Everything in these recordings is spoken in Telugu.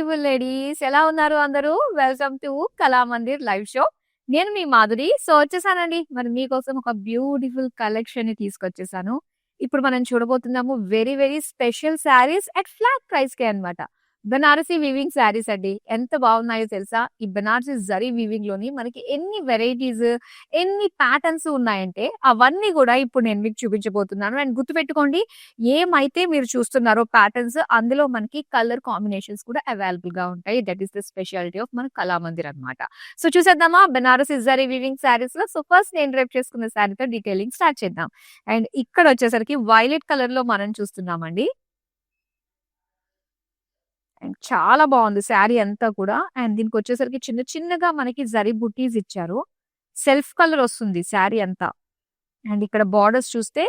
బ్యూటిఫుల్ లేడీస్ ఎలా ఉన్నారు అందరూ? Welcome to Kalamandir live show. నేను మీ మాధురి. సో వచ్చేసానండి. మరి మీకోసం ఒక బ్యూటిఫుల్ కలెక్షన్‌ని తీసుకొచ్చేసాను. ఇప్పుడు మనం చూడబోతున్నాము very very special saris at flat ప్రైస్‌కే అన్నమాట. బనారసి వీవింగ్ శారీస్ అండి. ఎంత బాగున్నాయో తెలుసా? ఈ బనారసి జరీ వీవింగ్‌లోని మనకి ఎన్ని వెరైటీస్, ఎన్ని ప్యాటర్న్స్ ఉన్నాయంటే అవన్నీ గూడా ఇప్పుడు నేను మీకు చూపించబోతున్నాను. అండ్ గుర్తుపెట్టుకోండి ఏమైతే మీరు చూస్తున్నారో ప్యాటర్న్స్ అందులో మనకి కలర్ కాంబినేషన్స్ కూడా అవైలబుల్‌గా ఉంటాయి. That is the speciality of మన కళామందిర్ అన్నమాట. సో చూసేద్దామా బనారసి జరీ వీవింగ్ శారీస్‌లో. సో ఫస్ట్ నేను రేపు చేసుకున్న శారీతో డీటెయిలింగ్ స్టార్ట్ చేద్దాం. అండ్ ఇక్కడ వచ్చేసరికి వైలెట్ కలర్‌లో మనం చూస్తున్నామండి. అండ్ చాలా బావుంది శారీ అంతా కూడా. అండ్ దీనికొచ్చేసరికి చిన్న చిన్నగా మనకి జరీ బుట్టీస్ ఇచ్చారు. సెల్ఫ్ కలర్ వస్తుంది శారీ అంతా. అండ్ ఇక్కడ బోర్డర్స్ చూస్తే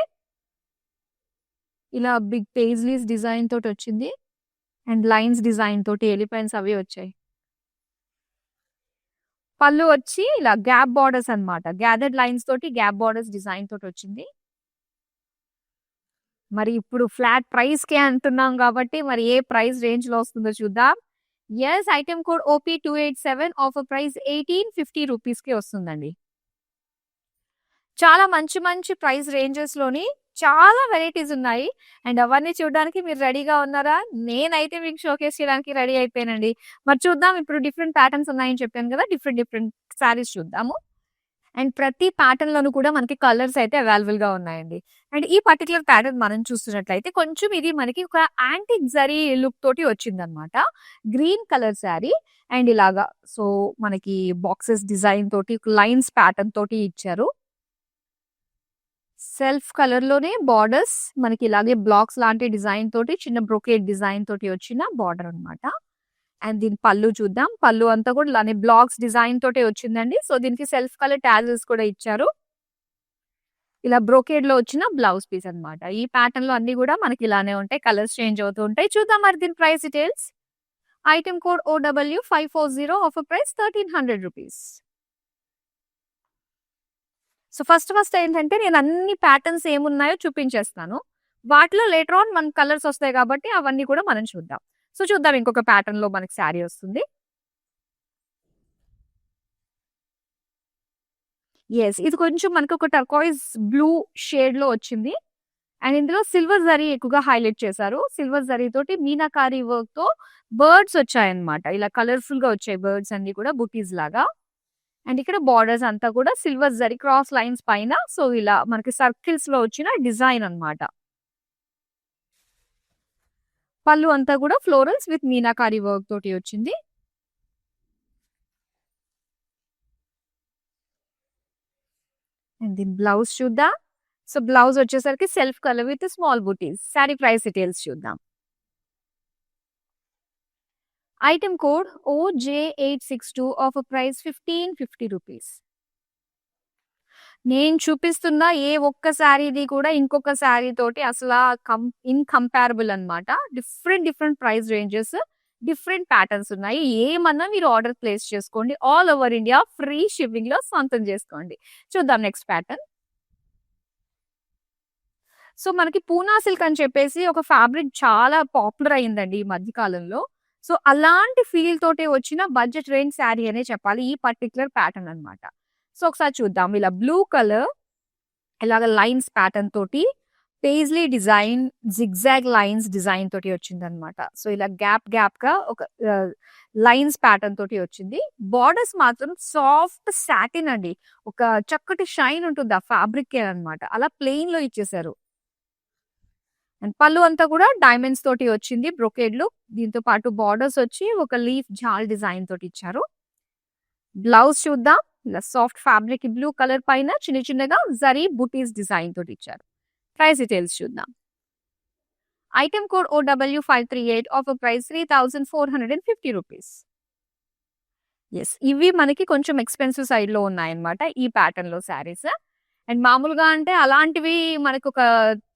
ఇలా బిగ్ పేజ్లీస్ డిజైన్ తోటొచ్చింది. అండ్ లైన్స్ డిజైన్ తోటి ఎలిఫెంట్స్ అవి వచ్చాయి. పళ్ళు వచ్చి ఇలా గ్యాప్ బోర్డర్స్ అన్నమాట. గ్యాదర్డ్ లైన్స్ తోటి గ్యాప్ బోర్డర్స్ డిజైన్ తోటొచ్చింది. మరి ఇప్పుడు ఫ్లాట్ ప్రైస్‌కే అంటున్నాం కాబట్టి మరి ఏ ప్రైస్ రేంజ్‌లో వస్తుందో చూద్దాం. Yes item code OP287 offer price ₹1850కే వస్తుందండి. చాలా మంచి మంచి ప్రైస్ రేంజెస్‌లోని చాలా వెరైటీస్ ఉన్నాయి. అండ్ అవన్నీ చూడడానికి మీరు రెడీగా ఉన్నారా? నేనైతే మీకు షోకేస్ చేయడానికి రెడీ అయిపోయానండి. మరి చూద్దాం ఇప్పుడు డిఫరెంట్ ప్యాటర్న్స్ ఉన్నాయని చెప్పాను కదా! డిఫరెంట్ డిఫరెంట్ శారీస్ చూద్దాము. అండ్ ప్రతి ప్యాటర్న్‌లోనూ కూడా మనకి కలర్స్ అయితే అవైలబుల్‌గా ఉన్నాయండి. అండ్ ఈ పర్టిక్యులర్ ప్యాటర్న్ మనం చూస్తున్నట్లయితే కొంచెం ఇది మనకి ఒక యాంటిక్ జరీ లుక్ తోటి వచ్చిందనమాట. గ్రీన్ కలర్ శారీ అండ్ ఇలాగా సో మనకి బాక్సెస్ డిజైన్ తోటి లైన్స్ ప్యాటర్న్ తోటి ఇచ్చారు. సెల్ఫ్ కలర్‌లోనే బోర్డర్స్ మనకి ఇలాగే బ్లాక్స్ లాంటి డిజైన్ తోటి చిన్న బ్రొకేడ్ డిజైన్ తోటి వచ్చిన బోర్డర్ అన్నమాట. అండ్ దీని పళ్ళు చూద్దాం. పళ్ళు అంతా కూడా ఇలానే బ్లాక్స్ డిజైన్ తోటే వచ్చిందండి. సో దీనికి సెల్ఫ్ కలర్ టాజిల్స్ కూడా ఇచ్చారు. ఇలా బ్రోకేడ్‌లో వచ్చిన బ్లౌజ్ పీస్ అన్నమాట. ఈ ప్యాటర్న్‌లో అన్నీ కూడా మనకి ఇలానే ఉంటాయి. కలర్స్ చేంజ్ అవుతూ ఉంటాయి. చూద్దాం మరి దీని price details. Item code OW540 offer price ₹1300. So first ఏంటంటే నేను అన్ని ప్యాటర్న్స్ ఏమున్నాయో చూపించేస్తాను. వాటిలో లేటర్ ఆన్ మనకు కలర్స్ వస్తాయి కాబట్టి అవన్నీ కూడా మనం చూద్దాం. సో చూద్దాం ఇంకొక ప్యాటర్న్‌లో మనకి శారీ వస్తుంది. యెస్. ఇది కొంచెం మనకొక టర్కాయిజ్ బ్లూ షేడ్‌లో వచ్చింది. అండ్ ఇందులో సిల్వర్ జరీ ఎక్కువగా హైలైట్ చేశారు. సిల్వర్ జరీ తోటి మీనాకారి వర్క్‌తో బర్డ్స్ వచ్చాయన్నమాట. ఇలా కలర్‌ఫుల్‌గా వచ్చాయి బర్డ్స్ అన్నీ కూడా బుటీస్ లాగా. అండ్ ఇక్కడ బోర్డర్స్ అంతా కూడా సిల్వర్ జరీ క్రాస్ లైన్స్ పైన సో ఇలా మనకి సర్కిల్స్‌లో వచ్చిన డిజైన్ అన్నమాట. పళ్ళు అంతా కూడా ఫ్లోరల్స్ విత్ మీనాకారి వర్క్ తోటి వచ్చింది. అండ్ దీని బ్లౌజ్ చూద్దాం. సో బ్లౌజ్ వచ్చేసరికి self colour with small buttis. Sari price details చూద్దాం. Item code OJ862 offer price ₹1550. నేను చూపిస్తున్న ఏ ఒక్క శారీది కూడా ఇంకొక శారీ తోటి అసలా ఇన్‌కంపారబుల్ అన్నమాట. Different different price ranges, different patterns ఉన్నాయి. ఏమన్నా మీరు ఆర్డర్ ప్లేస్ చేసుకోండి. ఆల్ ఓవర్ ఇండియా ఫ్రీ షిప్పింగ్‌లో సొంతం చేసుకోండి. చూద్దాం నెక్స్ట్ ప్యాటర్న్. సో మనకి పూనా సిల్క్ అని చెప్పేసి ఒక ఫ్యాబ్రిక్ చాలా పాపులర్ అయిందండి ఈ మధ్య కాలంలో. సో అలాంటి ఫీల్ తోటి వచ్చిన బడ్జెట్ రేంజ్ శారీ అనే చెప్పాలి ఈ పర్టిక్యులర్ ప్యాటర్న్ అన్నమాట. సో ఒకసారి చూద్దాం. ఇలా బ్లూ కలర్ ఇలాగ లైన్స్ ప్యాటర్న్ తోటి paisley design zigzag lines design తోటి వచ్చిందన్నమాట. సో ఇలా గ్యాప్‌గా ఒక లైన్స్ ప్యాటర్న్ తోటి వచ్చింది. బోర్డర్స్ మాత్రం సాఫ్ట్ సాటిన్ అండి. ఒక చక్కటి షైన్ ఉంటుంది ఆ ఫ్యాబ్రిక్‌కే అన్నమాట. అలా ప్లెయిన్‌లో ఇచ్చేసారు. అండ్ పళ్ళు అంతా కూడా డైమండ్స్ తోటి వచ్చింది బ్రొకేడ్‌లో. దీంతో పాటు బోర్డర్స్ వచ్చి ఒక లీఫ్ జాల్ డిజైన్ తోటి ఇచ్చారు. బ్లౌజ్ చూద్దాం. ఇలా సాఫ్ట్ ఫ్యాబ్రిక్ బ్లూ కలర్ పైన చిన్న చిన్నగా జరీ బుటీస్ డిజైన్ తోటి ఇచ్చారు. ప్రైస్ డీటెయిల్స్ చూద్దాం. Item code OW538 offer price ₹3450. Yes. ఇవి మనకి కొంచెం ఎక్స్‌పెన్సివ్ సైడ్‌లో ఉన్నాయన్నమాట ఈ ప్యాటర్న్‌లో శారీస్. అండ్ మామూలుగా అంటే అలాంటివి మనకొక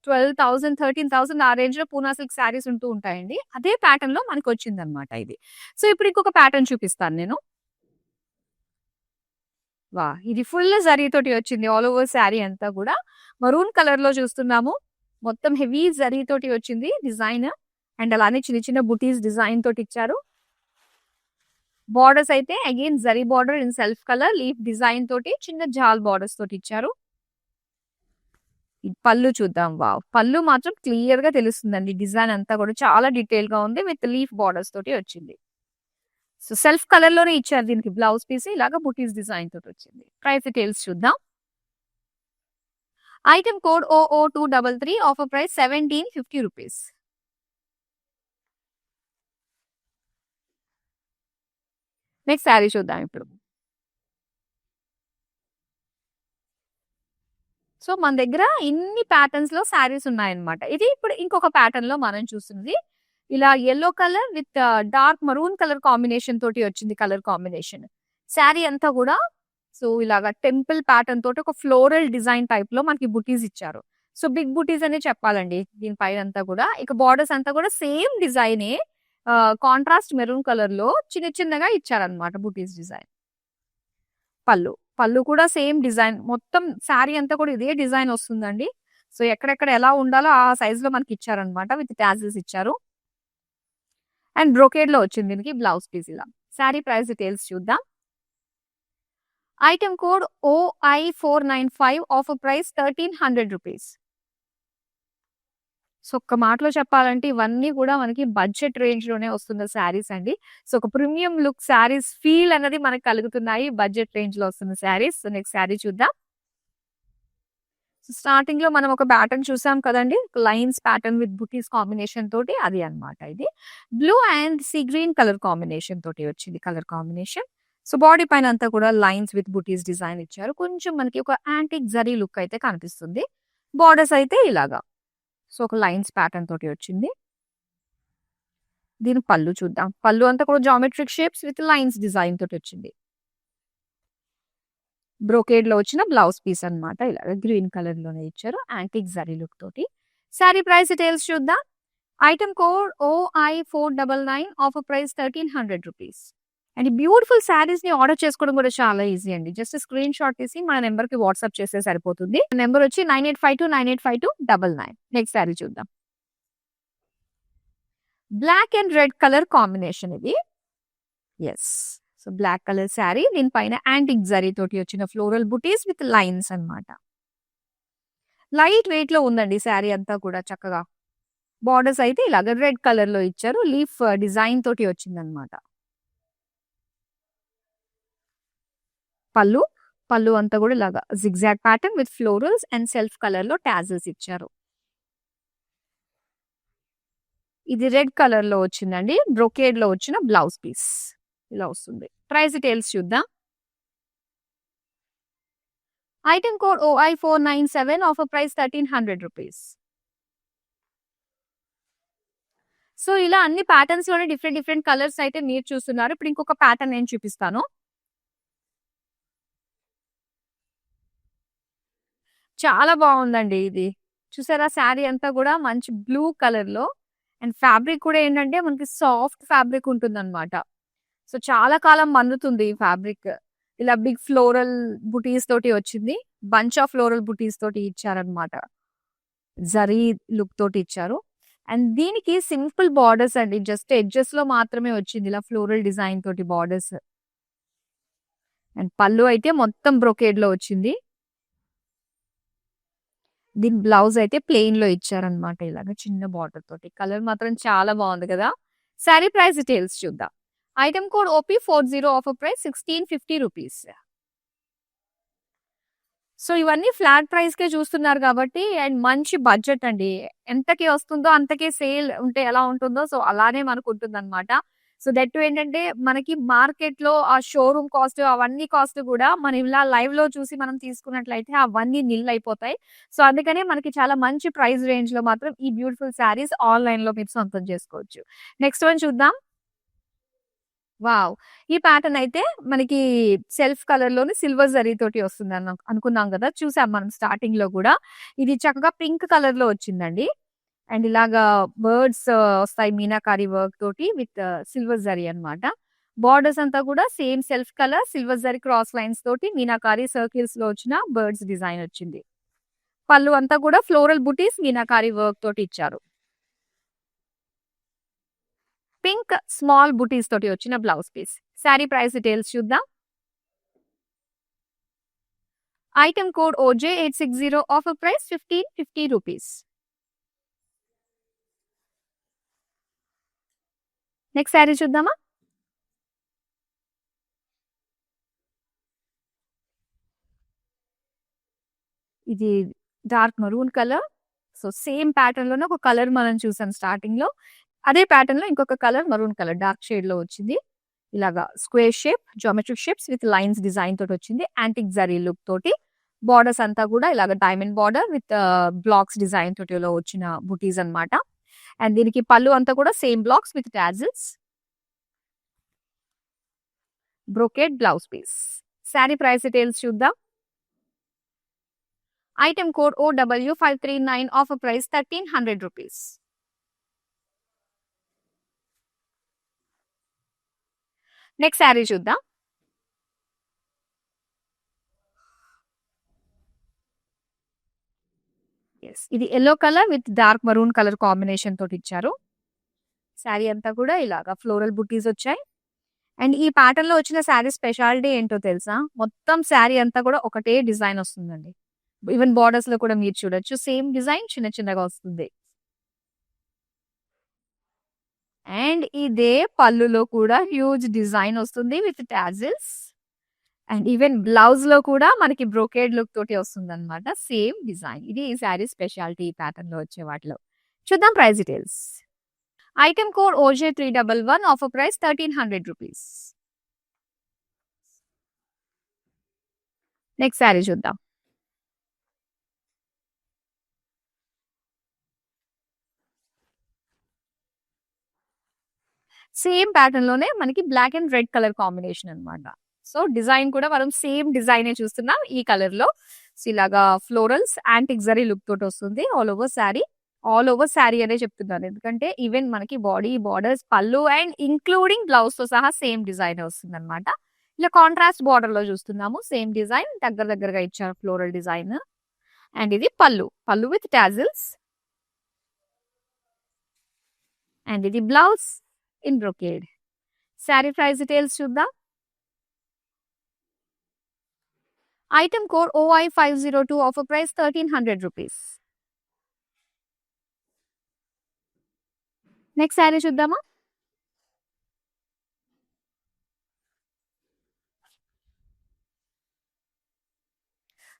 12,000, 13,000 ఆ రేంజ్‌లో పూనా సిల్క్ శారీస్ ఉంటూ ఉంటాయండి. అదే ప్యాటర్న్‌లో మనకొచ్చిందన్నమాట ఇది. సో ఇప్పుడు ఇంకొక ప్యాటర్న్ చూపిస్తాను నేను. వాహ్! ఇది ఫుల్ జరీతోటి వచ్చింది. ఆల్ ఓవర్ శారీ అంతా కూడా. మరూన్ కలర్‌లో చూస్తున్నాము. మొత్తం హెవీ జరీతోటి వచ్చింది డిజైన్. అండ్ అలానే చిన్న చిన్న బుటీస్ డిజైన్ తోటి ఇచ్చారు. బార్డర్స్ అయితే again zari border in self colour leaf design తోటి చిన్న జాల్ బార్డర్స్ తోటి ఇచ్చారు. ఈ పళ్ళు చూద్దాం. వావ్! పళ్ళు మాత్రం క్లియర్ గా తెలుస్తుందండి. డిజైన్ అంతా కూడా చాలా డీటెయిల్ గా ఉంది విత్ లీఫ్ బార్డర్స్ తోటి వచ్చింది. సో సెల్ఫ్ కలర్ లోనే ఇచ్చారు దీనికి బ్లౌజ్ పీస్. ఇలాగా బుటీస్ డిజైన్ తోటి వచ్చింది. ప్రైస్ డీటెయిల్స్ చూద్దాం. Item code OO233 offer price 1750 rupees. Next sari చూద్దాం ఇప్పుడు. సో మన దగ్గర ఇన్ని ప్యాటర్న్స్ లో శారీస్ ఉన్నాయన్నమాట. ఇది ఇప్పుడు ఇంకొక ప్యాటర్న్ లో మనం చూస్తుంది. ఇలా yellow colour with dark maroon colour combination తోటి వచ్చింది కలర్ కాంబినేషన్. శారీ అంతా కూడా సో ఇలాగా టెంపుల్ ప్యాటర్న్ తోటి ఒక ఫ్లోరల్ డిజైన్ టైప్ లో మనకి బుటీస్ ఇచ్చారు. సో బిగ్ బుటీస్ అనే చెప్పాలండి దీనిపైన అంతా కూడా. ఇక బార్డర్స్ అంతా కూడా సేమ్ డిజైనే కాంట్రాస్ట్ మెరూన్ కలర్ లో చిన్న చిన్నగా ఇచ్చారనమాట బుటీస్ డిజైన్. పళ్ళు పళ్ళు కూడా సేమ్ డిజైన్ మొత్తం శారీ అంతా కూడా ఇదే డిజైన్ వస్తుందండి. సో ఎక్కడెక్కడ ఎలా ఉండాలో ఆ సైజ్ లో మనకి ఇచ్చారనమాట విత్ టాజిల్స్ ఇచ్చారు. అండ్ బ్రోకేడ్ లో వచ్చింది దీనికి బ్లౌజ్ పీస్ ఇలా. శారీ ప్రైస్ డీటెయిల్స్ చూద్దాం. Item code OI495 offer price 1300 rupees. So ఒక్క మాటలో చెప్పాలంటే ఇవన్నీ కూడా మనకి బడ్జెట్ రేంజ్ లోనే వస్తున్న శారీస్ అండి. సో ఒక ప్రీమియం లుక్ శారీస్ ఫీల్ అనేది మనకు కలుగుతున్నాయి బడ్జెట్ రేంజ్ లో వస్తున్న శారీస్. సో నెక్స్ట్ శారీ చూద్దాం. స్టార్టింగ్ లో మనం ఒక ప్యాటర్న్ చూసాం కదండి, lines pattern with buttis combination తోటి అది అన్నమాట. ఇది blue and sea green colour combination తోటి వచ్చింది కలర్ కాంబినేషన్. సో బాడీ పైన అంతా కూడా లైన్స్ విత్ బుటీస్ డిజైన్ ఇచ్చారు. కొంచెం మనకి ఒక యాంటిక్ జరీ లుక్ అయితే కనిపిస్తుంది. బార్డర్స్ అయితే ఇలాగా సో ఒక లైన్స్ ప్యాటర్న్ తోటి వచ్చింది. దీని పళ్ళు చూద్దాం. పళ్ళు అంతా కూడా geometric shapes with lines design తోటి వచ్చింది. బ్రోకేడ్ లో వచ్చిన బ్లౌజ్ పీస్ అన్నమాట. ఇలాగ గ్రీన్ కలర్ లోనే ఇచ్చారు యాంటిక్ జరీ లుక్ తోటి. శారీ ప్రైస్ డీటెయిల్స్ చూద్దాం. Item code OI499 offer price 1300 rupees. And beautiful saris ని ఆర్డర్ చేసుకోవడం కూడా చాలా ఈజీ అండి. జస్ట్ స్క్రీన్ షాట్ తీసి మన నెంబర్ కి వాట్సాప్ చేస్తే సరిపోతుంది. నెంబర్ వచ్చి 9852985299. నెక్స్ట్ శారీ చూద్దాం. Black and red colour combination ఇది. Yes so black colour sari దీనిపైన యాంటిక్ జరీ తోటి వచ్చిన ఫ్లోరల్ బుటీస్ విత్ లైన్స్ అన్నమాట. లైట్ వెయిట్ లో ఉందండి శారీ అంతా కూడా చక్కగా. బార్డర్స్ అయితే ఇలాగ రెడ్ కలర్ లో ఇచ్చారు. లీఫ్ డిజైన్ తోటి వచ్చిందనమాట. పళ్ళు పళ్ళు అంతా కూడా ఇలాగా zigzag pattern with florals and self colour లో టాజిల్స్ ఇచ్చారు. ఇది రెడ్ కలర్ లో వచ్చిందండి. బ్రోకేడ్ లో వచ్చిన బ్లౌజ్ పీస్ ఇలా వస్తుంది. ప్రైస్ డీటెయిల్స్ చూద్దాం. Item code OI497 offer price 1300 rupees. So ఇలా అన్ని ప్యాటర్న్స్ లోనే డిఫరెంట్ డిఫరెంట్ కలర్స్ అయితే మీరు చూస్తున్నారు. ఇప్పుడు ఇంకొక ప్యాటర్న్ నేను చూపిస్తాను. చాలా బాగుందండి ఇది. చూసారా శారీ అంతా కూడా మంచి బ్లూ కలర్ లో అండ్ ఫ్యాబ్రిక్ కూడా ఏంటంటే మనకి సాఫ్ట్ ఫ్యాబ్రిక్ ఉంటుందన్నమాట. సో చాలా కాలం మన్నుతుంది ఈ ఫ్యాబ్రిక్. ఇలా బిగ్ ఫ్లోరల్ బుటీస్ తోటి వచ్చింది. బంచ్ ఆఫ్ ఫ్లోరల్ బుటీస్ తోటి ఇచ్చారనమాట. జరీ లుక్ తోటి ఇచ్చారు. అండ్ దీనికి సింపుల్ బార్డర్స్ అండి. జస్ట్ ఎడ్జెస్ లో మాత్రమే వచ్చింది ఇలా ఫ్లోరల్ డిజైన్ తోటి బార్డర్స్. అండ్ పళ్ళు అయితే మొత్తం బ్రొకేడ్ లో వచ్చింది. దీని బ్లౌజ్ అయితే ప్లెయిన్ లో ఇచ్చారనమాట. ఇలాగ చిన్న బార్డర్ తోటి. కలర్ మాత్రం చాలా బాగుంది కదా. శారీ ప్రైస్ డీటెయిల్స్ చూద్దాం. Item code OP40 offer price 1650 rupees. So ఇవన్నీ ఫ్లాట్ ప్రైస్ కే చూస్తున్నారు కాబట్టి అండ్ మంచి బడ్జెట్ అండి. ఎంతకి వస్తుందో అంతకే సేల్ ఉంటే ఎలా ఉంటుందో సో అలానే మనకు ఉంటుందన్నమాట. సో దట్ ఏంటంటే మనకి మార్కెట్ లో ఆ షోరూమ్ కాస్ట్ అవన్నీ కాస్ట్ కూడా మనం ఇలా లైవ్ లో చూసి మనం తీసుకున్నట్లయితే అవన్నీ నిల్ అయిపోతాయి. సో అందుకనే మనకి చాలా మంచి ప్రైస్ రేంజ్ లో మాత్రం ఈ బ్యూటిఫుల్ శారీస్ ఆన్లైన్ లో మీరు సొంతం చేసుకోవచ్చు. నెక్స్ట్ వన్ చూద్దాం. వావ్! ఈ ప్యాటర్న్ అయితే మనకి సెల్ఫ్ కలర్ లోని సిల్వర్ జరీ తోటి వస్తుంది అనుకున్నాం కదా. చూసాం మనం స్టార్టింగ్ లో కూడా. ఇది చక్కగా పింక్ కలర్ లో వచ్చిందండి. అండ్ ఇలాగా బర్డ్స్ వస్తాయి మీనాకారి వర్క్ తోటి విత్ సిల్వర్ జరీ అన్నమాట. బార్డర్స్ అంతా కూడా same self colour silver zari cross lines తోటి మీనాకారి సర్కిల్స్ లో వచ్చిన బర్డ్స్ డిజైన్ వచ్చింది. పళ్ళు అంతా కూడా ఫ్లోరల్ బుటీస్ మీనాకారి వర్క్ తోటి ఇచ్చారు. పింక్ స్మాల్ బుటీస్ తోటి వచ్చిన blouse piece. Sari price details చూద్దాం. Item code OJ860, offer price 1550 rupees. Next sari చూద్దామా. ఇది dark maroon colour. So same pattern లోనే ఒక కలర్ మనం చూసాం స్టార్టింగ్ లో. అదే ప్యాటర్న్ లో ఇంకొక colour maroon colour dark shade లో వచ్చింది. ఇలాగా square shape, geometric shapes with lines design తోటి వచ్చింది. యాంటిక్ జరీ లుక్ తోటి బార్డర్స్ అంతా కూడా ఇలాగ diamond border with blocks design తోటి వచ్చిన బుటీస్ అన్నమాట. అండ్ దీనికి పళ్ళు అంతా కూడా same blocks with tassels. Brocade blouse piece. Sari price details చూద్దాం. Item code OW539, offer price 1300 rupees. Next sari చూద్దాం. ఇది yellow colour with dark maroon colour combination తోటి ఇచ్చారు. శారీ అంతా కూడా ఇలాగా ఫ్లోరల్ బుటీస్ వచ్చాయి. అండ్ ఈ ప్యాటర్న్ లో వచ్చిన శారీ స్పెషాలిటీ ఏంటో తెలుసా, మొత్తం శారీ అంతా కూడా ఒకటే డిజైన్ వస్తుందండి. ఈవెన్ బార్డర్స్ లో కూడా మీరు చూడొచ్చు సేమ్ డిజైన్ చిన్న చిన్నగా వస్తుంది. అండ్ ఇదే పళ్ళులో కూడా హ్యూజ్ డిజైన్ వస్తుంది with tassels. And even blouse లో కూడా మనకి బ్రోకేడ్ లుక్ తోటి వస్తుంది అనమాట. Same design. ఇది ఈ శారీ స్పెషాలిటీ ప్యాటర్న్ లో వచ్చే వాటిలో. చూద్దాం price details. Item code OJ311, offer price 1300 rupees. Next sari చూద్దాం. సేమ్ ప్యాటర్న్ లోనే మనకి black and red colour combination అన్నమాట. సో డిజైన్ కూడా మనం సేమ్ డిజైనే చూస్తున్నాం ఈ కలర్ లో. సో ఇలాగా ఫ్లోరల్స్ యాంటిక్ జరీ లుక్ తోటి వస్తుంది all over sari. All over sari అనే చెప్తున్నాను, ఎందుకంటే ఈవెన్ మనకి బాడీ బార్డర్స్, పళ్ళు అండ్ ఇంక్లూడింగ్ బ్లౌజ్ తో సహా సేమ్ డిజైన్ వస్తుంది అనమాట. ఇలా కాంట్రాస్ట్ బార్డర్ లో చూస్తున్నాము. సేమ్ డిజైన్ దగ్గర దగ్గరగా ఇచ్చారు ఫ్లోరల్ డిజైన్. అండ్ ఇది పళ్ళు, పళ్ళు విత్ టాజిల్స్. అండ్ ఇది blouse in brocade. Sari price details చూద్దాం. Item code OI502, offer price 1300 rupees. Next sari చూద్దామా.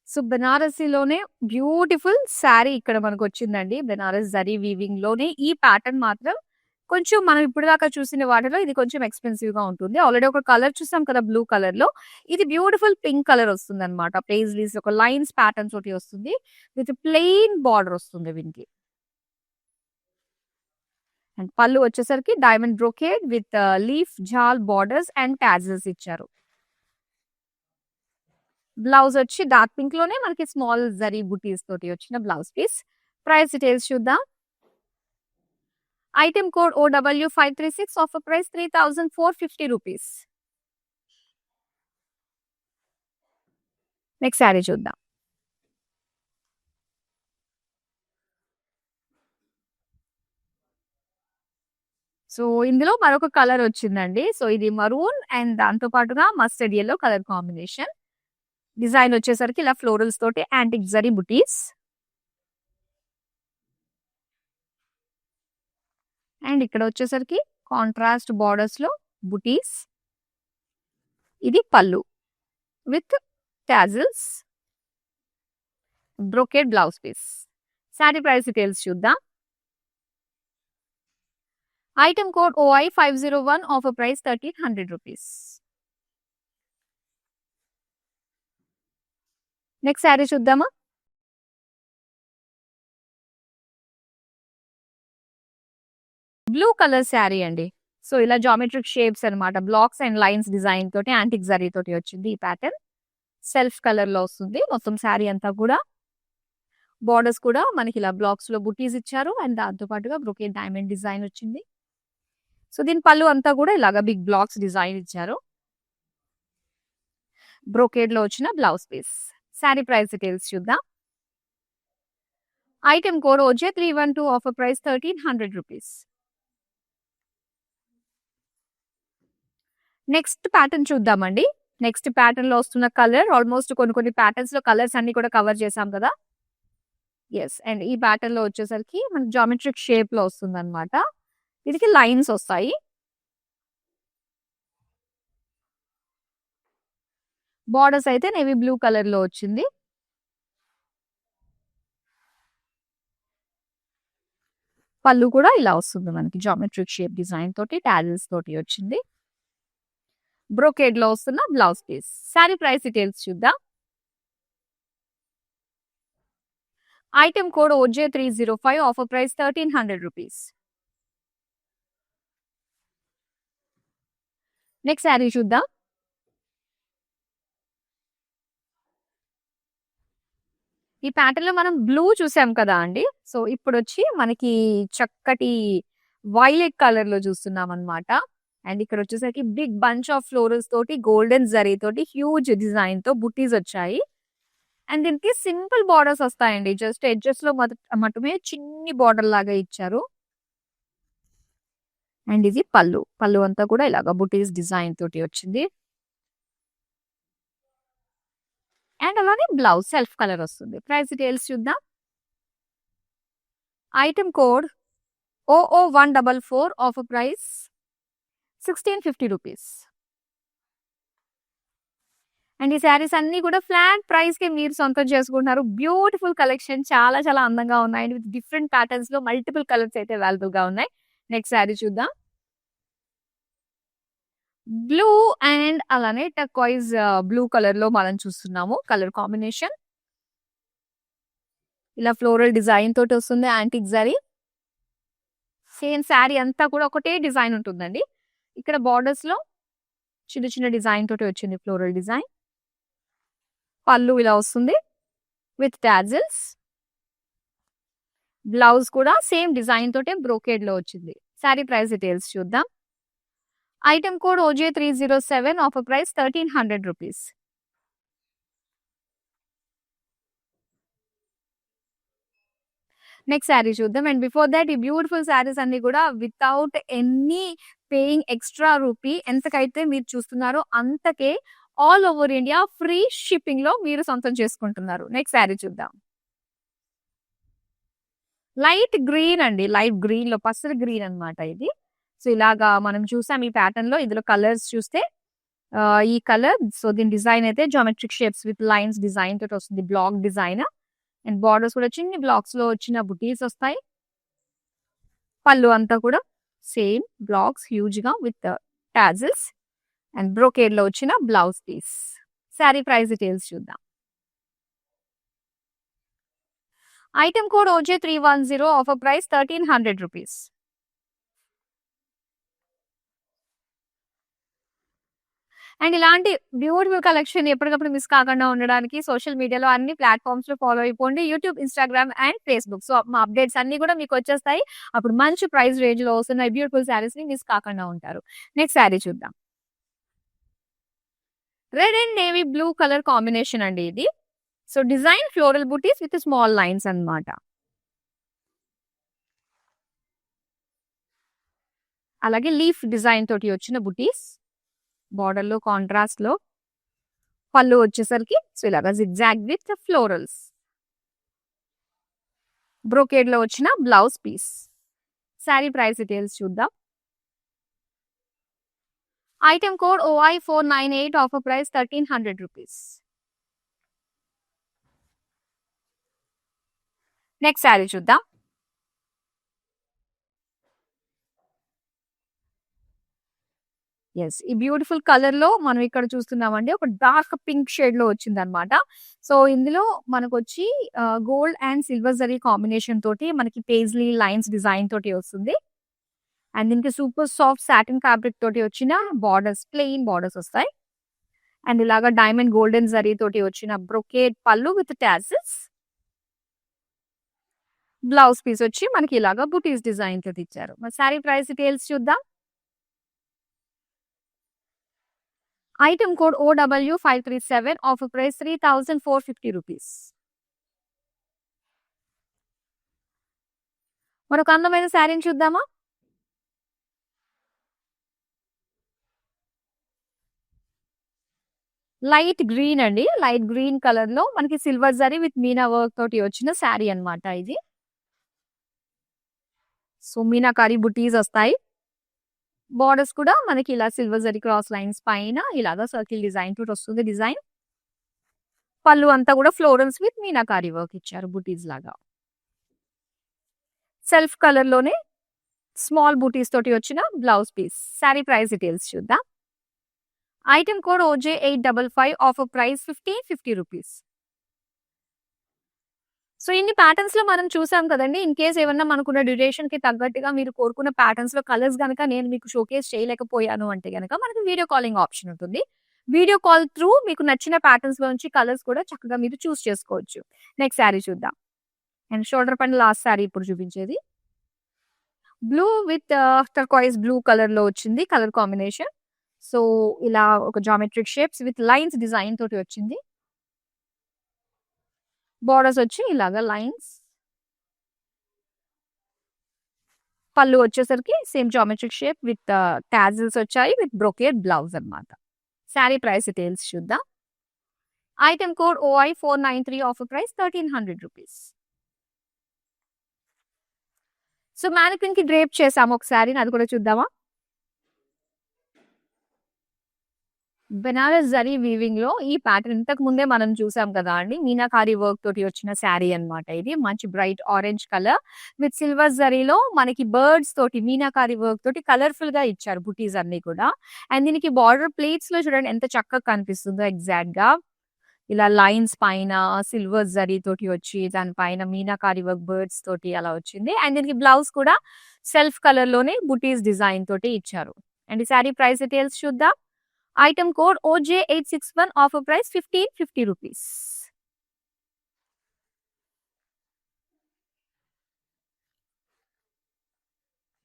సో బెనారసీలోనే బ్యూటిఫుల్ శారీ ఇక్కడ మనకు వచ్చిందండి. బెనారస్ జరీ వీవింగ్ లోనే ఈ ప్యాటర్న్ మాత్రం కొంచెం మనం ఇప్పుడు దాకా చూసిన వాటిలో ఇది కొంచెం ఎక్స్పెన్సివ్ గా ఉంటుంది. ఆల్రెడీ ఒక కలర్ చూసాం కదా బ్లూ కలర్ లో. ఇది బ్యూటిఫుల్ పింక్ కలర్ వస్తుంది అనమాట. పేజ్లీస్ ఒక లైన్స్ ప్యాటర్న్ తోటి వస్తుంది విత్ ప్లెయిన్ బార్డర్ వస్తుంది వీనికి. అండ్ పళ్ళు వచ్చేసరికి diamond brocade with leaf jaal borders and tassels ఇచ్చారు. బ్లౌజ్ వచ్చి డార్క్ పింక్ లోనే మనకి స్మాల్ జరీ బుటీస్ తోటి వచ్చిన బ్లౌజ్ పీస్. ప్రైస్ డీటెయిల్స్ చూద్దాం. Item code OW536, offer price 3450 rupees. Next sari చూద్దాం. సో ఇందులో మరొక కలర్ వచ్చిందండి. సో ఇది మరూన్ అండ్ దాంతో పాటుగా mustard yellow colour combination. Design వచ్చేసరికి ఇలా ఫ్లోరల్స్ తోటి యాంటిక్ జరీ బుటీస్. అండ్ ఇక్కడ వచ్చేసరికి కాంట్రాస్ట్ బార్డర్స్ లో బుటీస్. ఇది పళ్ళు with tassels, brocade blouse piece. Sari price details చూద్దాం. Item code OI501, offer price 1300 rupees. Next sari చూద్దామా. బ్లూ కలర్ శారీ అండి. సో ఇలా జామెట్రిక్ షేప్స్ అన్నమాట. బ్లాక్స్ అండ్ లైన్స్ డిజైన్ తోటి యాంటిక్ జరీ తోటి వచ్చింది ఈ ప్యాటర్న్. సెల్ఫ్ కలర్ లో వస్తుంది మొత్తం శారీ అంతా కూడా. బార్డర్స్ కూడా మనకి ఇలా బ్లాక్స్ లో బుటీస్ ఇచ్చారు అండ్ దాంతో పాటుగా బ్రోకేడ్ డైమండ్ డిజైన్ వచ్చింది. సో దీని పళ్ళు అంతా కూడా ఇలాగా బిగ్ బ్లాక్స్ డిజైన్ ఇచ్చారు. బ్రోకేడ్ లో వచ్చిన blouse piece. Sari price details చూద్దాం. Item code OJ312, offer price 1300 rupees. Next pattern చూద్దామండి. నెక్స్ట్ ప్యాటర్న్‌లో వస్తున్న కలర్ ఆల్‌మోస్ట్ కొన్ని ప్యాటర్న్స్‌లో కలర్స్ అన్నీ కూడా కవర్ చేసాం కదా! యెస్. అండ్ ఈ ప్యాటర్న్‌లో వచ్చేసరికి మనకి జామెట్రిక్ షేప్‌లో వస్తుందన్నమాట. వీటికి లైన్స్ వస్తాయి. బోర్డర్స్ అయితే నేవీ బ్లూ కలర్‌లో వచ్చింది. పళ్ళు కూడా ఇలా వస్తుంది మనకి జామెట్రిక్ షేప్ డిజైన్ తోటి, టాజిల్స్ తోటి వచ్చింది. బ్రోకేడ్‌లో వస్తున్న blouse piece. Sari price details చూద్దాం. Item code OJ305 offer price ₹1300. Next sari చూద్దాం. ఈ ప్యాటర్న్‌లో మనం బ్లూ చూసాం కదా అండి. సో, ఇప్పుడొచ్చి మనకి చక్కటి వైలెట్ కలర్‌లో చూస్తున్నామనమాట. అండ్ ఇక్కడొచ్చేసరికి బిగ్ బంచ్ ఆఫ్ ఫ్లోరల్స్ తోటి గోల్డెన్ జరీ తోటి హ్యూజ్ డిజైన్‌తో బుట్టీస్ వచ్చాయి. అండ్ దీనికి సింపుల్ బోర్డర్స్ వస్తాయండి. జస్ట్ ఎడ్జెస్‌లో మటుమే చిన్ని బోర్డర్ లాగా ఇచ్చారు. అండ్ ఇది పళ్ళు. పళ్ళు అంతా కూడా ఇలాగ బుట్టీస్ డిజైన్ తోటి వచ్చింది. అండ్ అలానే బ్లౌజ్ సెల్ఫ్ కలర్ వస్తుంది. ప్రైస్ డీటెయిల్స్ చూద్దాం. Item code OO144 offer price ₹1650. And ఈ శారీస్ అన్నీ కూడా ఫ్లాట్ ప్రైస్‌కే మీరు సొంతం చేసుకుంటున్నారు. బ్యూటిఫుల్ కలెక్షన్ చాలా అందంగా ఉన్నాయి. అండ్ విత్ డిఫరెంట్ ప్యాటర్న్స్‌లో మల్టిపుల్ కలర్స్ అయితే అవైలబుల్‌గా ఉన్నాయి. నెక్స్ట్ శారీ చూద్దాం. బ్లూ అండ్ అలానే టర్క్వైజ్ బ్లూ కలర్‌లో మనం చూస్తున్నాము. Colour combination. ఇలా ఫ్లోరల్ డిజైన్ తోటి వస్తుంది యాంటిక్ జరీ. సేమ్ శారీ అంతా కూడా ఒకటే డిజైన్ ఉంటుందండి. ఇక్కడ బోర్డర్స్‌లో చిన్న డిజైన్ తోటి వచ్చింది ఫ్లోరల్ డిజైన్. పళ్ళు ఇలా వస్తుంది విత్ టాజిల్స్. బ్లౌజ్ కూడా సేమ్ డిజైన్ తోటే బ్రోకేడ్‌లో వచ్చింది. శారీ ప్రైస్ డీటెయిల్స్ చూద్దాం. Item code OJ307 offer price ₹1300. Next sari చూద్దాం. అండ్ బిఫోర్ థట్ ఈ బ్యూటిఫుల్ శారీస్ అన్ని కూడా without any paying extra rupee ఎంతకైతే మీరు చూస్తున్నారో అంతకే ఆల్ ఓవర్ ఇండియా ఫ్రీ షిప్పింగ్‌లో మీరు సొంతం చేసుకుంటున్నారు. నెక్స్ట్ శారీ చూద్దాం. లైట్ గ్రీన్ అండి. లైట్ గ్రీన్‌లో పసరు గ్రీన్ అన్నమాట ఇది. సో, ఇలాగా మనం చూసాం ఈ ప్యాటర్న్‌లో. ఇందులో కలర్స్ చూస్తే ఈ కలర్ సో, దీని డిజైన్ అయితే geometric shapes with lines design తోటి వస్తుంది. Black design. అండ్ బోర్డర్స్ కూడా చిన్ని బ్లాక్స్‌లో వచ్చిన బుటీస్ వస్తాయి. పళ్ళు అంతా కూడా సేమ్ బ్లాక్స్ హ్యూజ్‌గా విత్ టాజిల్స్ అండ్ బ్రోకేడ్‌లో వచ్చిన blouse piece. Sari price details చూద్దాం. Item code OJ310 offer price ₹1300. And ఇలాంటి బ్యూటిఫుల్ కలెక్షన్ ఎప్పటికప్పుడు మిస్ కాకుండా ఉండడానికి సోషల్ మీడియాలో అన్ని ప్లాట్‌ఫార్మ్స్‌లో ఫాలో అయిపోండి. YouTube, Instagram and Facebook. So, మా అప్డేట్స్ అన్నీ కూడా మీకొచ్చేస్తాయి. అప్పుడు మంచి ప్రైస్ రేంజ్‌లో వస్తున్న ఈ బ్యూటిఫుల్ శారీస్‌ని మిస్ కాకుండా ఉంటారు. నెక్స్ట్ శారీ చూద్దాం. Red and navy blue colour combination అండి ఇది. So, design floral buttis with small lines అన్నమాట. అలాగే లీఫ్ డిజైన్ తోటి వచ్చిన బుటీస్. బోర్డర్‌లో కాంట్రాస్ట్‌లో పళ్ళు వచ్చేసరికి సో, ఇలాగా జిగ్‌జాగ్ విత్ ఫ్లోరల్స్. బ్రోకేడ్‌లో వచ్చిన blouse piece. Sari price details చూద్దాం. Item code OI498 offer price ₹1300. Next sari చూద్దాం. యెస్. ఈ బ్యూటిఫుల్ కలర్‌లో మనం ఇక్కడ చూస్తున్నామండి. ఒక డార్క్ పింక్ షేడ్‌లో వచ్చిందనమాట. సో, ఇందులో మనకొచ్చి gold and silver zari combination తోటి మనకి పేజ్లీ లైన్స్ డిజైన్ తోటి వస్తుంది. అండ్ దీనికి సూపర్ సాఫ్ట్ సాటిన్ ఫ్యాబ్రిక్ తోటి వచ్చిన బోర్డర్స్ ప్లెయిన్ బోర్డర్స్ వస్తాయి. అండ్ ఇలాగా డైమండ్ గోల్డెన్ జరీ తోటి వచ్చిన బ్రొకేడ్ పళ్ళు విత్ టాజిల్స్. బ్లౌజ్ పీస్ వచ్చి మనకి ఇలాగా బుటీస్ డిజైన్ తోటి ఇచ్చారు. మరి శారీ ప్రైస్ డీటెయిల్స్ చూద్దాం. Item code OW537 offer price ₹3450. మరొక అందమైన శారీని చూద్దామా? లైట్ గ్రీన్ అండి. లైట్ గ్రీన్ కలర్‌లో మనకి silver zari with Meena work తోటి వచ్చిన శారీ అన్నమాట ఇది. సో, మీనాకారి బుటీస్ వస్తాయి. బోర్డర్స్ కూడా మనకి ఇలా సిల్వర్ జరీ క్రాస్ లైన్స్ పైన ఇలాగా సర్కిల్ డిజైన్ తోటి వస్తుంది డిజైన్. పళ్ళు అంతా కూడా ఫ్లోరల్స్ విత్ మీనాకారి వర్క్ ఇచ్చారు బుటీస్ లాగా. సెల్ఫ్ కలర్‌లోనే స్మాల్ బూటీస్ తోటి వచ్చిన blouse piece. Sari price details చూద్దాం. Item code OJ855 offer price 50 rupees. So, ఇన్ని ప్యాటర్న్స్ లో మనం చూసాం కదండి. ఇన్ కేస్ ఏమన్నా మనకున్న డ్యూరేషన్ కి తగ్గట్టుగా మీరు కోరుకున్న ప్యాటర్న్స్ లో కలర్స్ గనక నేను మీకు షోకేస్ చేయలేకపోయాను అంటే గనక మనకి వీడియో కాలింగ్ ఆప్షన్ ఉంటుంది. వీడియో కాల్ త్రూ మీకు నచ్చిన ప్యాటర్న్స్ లోంచి కలర్స్ కూడా చక్కగా మీరు చూస్ చేసుకోవచ్చు. నెక్స్ట్ శారీ చూద్దాం. అండ్ షోల్డర్ పైన లాస్ట్ శారీ ఇప్పుడు చూపించేది. Blue with turquoise blue colour లో వచ్చింది కలర్ కాంబినేషన్. సో, ఇలా ఒక geometric shapes with lines design తోటి వచ్చింది. బోర్డర్స్ వచ్చి ఇలాగా లైన్స్. పళ్ళు వచ్చేసరికి same geometric shape with tassels వచ్చాయి విత్ బ్రోకేడ్ బ్లౌజ్ అన్నమాట. శారీ ప్రైస్ డీటెయిల్స్ చూద్దాం. Item code OI493 offer price 1300 rupees. So, mannequin కి డ్రేప్ చేసాము ఒక శారీని, అది కూడా చూద్దామా? బెనారస్ జరీ వీవింగ్ లో ఈ ప్యాటర్న్ ఇంతకు ముందే మనం చూసాం కదా అండి. మీనాకారి వర్క్ తోటి వచ్చిన శారీ అన్నమాట ఇది. మంచి bright orange colour with silver జరీలో మనకి బర్డ్స్ తోటి మీనాకారి వర్క్ తోటి కలర్ఫుల్ గా ఇచ్చారు బుటీస్ అన్ని కూడా. అండ్ దీనికి బార్డర్ ప్లేట్స్ లో చూడండి ఎంత చక్కగా కనిపిస్తుందో ఎగ్జాక్ట్ గా. ఇలా లైన్స్ పైన సిల్వర్ జరీ తోటి వచ్చి దానిపైన మీనాకారి వర్క్ బర్డ్స్ తోటి అలా వచ్చింది. అండ్ దీనికి బ్లౌజ్ కూడా సెల్ఫ్ కలర్ లోనే బుటీస్ డిజైన్ తోటి ఇచ్చారు. అండ్ ఈ శారీ ప్రైస్ డీటెయిల్స్ చూద్దాం. Item code OJ861 offer price 1550 rupees.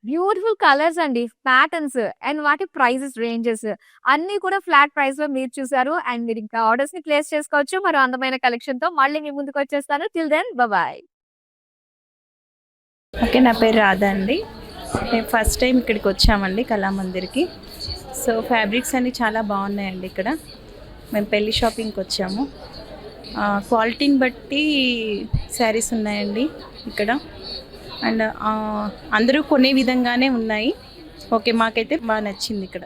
Beautiful colours అండి, ప్యాటర్న్స్ అండ్ వాటి ప్రైజెస్ రేంజెస్ అన్ని కూడా ఫ్లాట్ ప్రైస్ లో మీరు చూసారు. అండ్ మీరు ఇంకా ఆర్డర్స్ ని ప్లేస్ చేసుకోవచ్చు. మరో అందమైన కలెక్షన్ తో మళ్ళీ మీ ముందుకు వచ్చేస్తాను. Till then bye. ఓకే, నా పేరు రాధా అండి. మేము ఫస్ట్ టైం ఇక్కడికి వచ్చామండి కళామందిర్కి. సో ఫ్యాబ్రిక్స్ అన్నీ చాలా బాగున్నాయండి ఇక్కడ. మేము పెళ్ళి షాపింగ్కి వచ్చాము. క్వాలిటీని బట్టి శారీస్ ఉన్నాయండి ఇక్కడ. అండ్ అందరూ కొనే విధంగానే ఉన్నాయి. ఓకే, మాకైతే బాగా నచ్చింది ఇక్కడ.